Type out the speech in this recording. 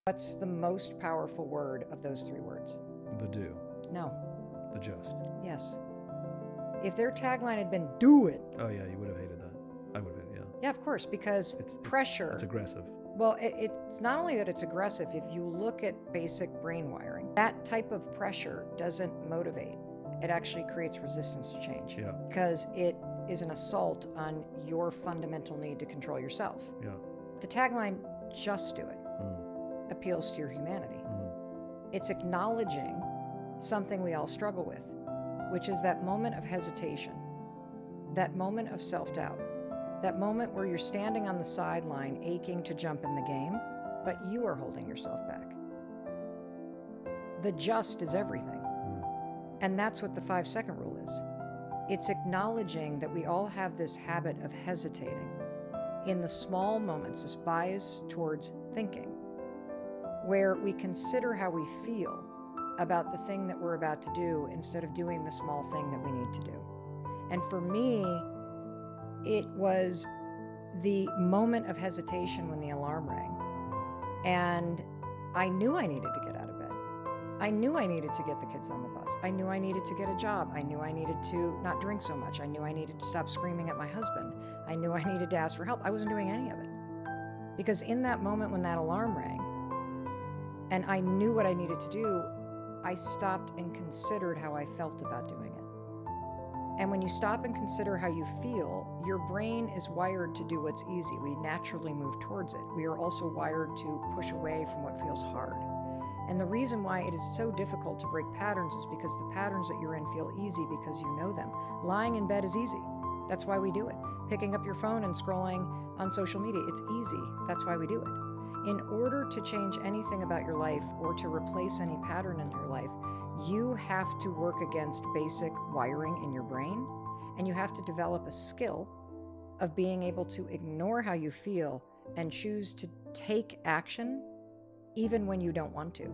What's the most powerful word of those three words? The do. No. The just. Yes. If their tagline had been "do it." Oh yeah, you would have hated that. I would have, yeah. Yeah, of course, because pressure. It's aggressive. Well, it's not only that it's aggressive. If you look at basic brain wiring, that type of pressure doesn't motivate. It actually creates resistance to change. Yeah. Because it is an assault on your fundamental need to control yourself. Yeah. The tagline, "just do it," appeals to your humanity. It's acknowledging something we all struggle with, which is that moment of hesitation, that moment of self-doubt, that moment where you're standing on the sideline aching to jump in the game, but you are holding yourself back. The just is everything. And that's what the 5-second rule is. It's acknowledging that we all have this habit of hesitating in the small moments, this bias towards thinking, where we consider how we feel about the thing that we're about to do instead of doing the small thing that we need to do. And for me, it was the moment of hesitation when the alarm rang. And I knew I needed to get out of bed. I knew I needed to get the kids on the bus. I knew I needed to get a job. I knew I needed to not drink so much. I knew I needed to stop screaming at my husband. I knew I needed to ask for help. I wasn't doing any of it. Because in that moment when that alarm rang, and I knew what I needed to do, I stopped and considered how I felt about doing it. And when you stop and consider how you feel, your brain is wired to do what's easy. We naturally move towards it. We are also wired to push away from what feels hard. And the reason why it is so difficult to break patterns is because the patterns that you're in feel easy because you know them. Lying in bed is easy. That's why we do it. Picking up your phone and scrolling on social media, it's easy. That's why we do it. In order to change anything about your life or to replace any pattern in your life, you have to work against basic wiring in your brain, and you have to develop a skill of being able to ignore how you feel and choose to take action even when you don't want to.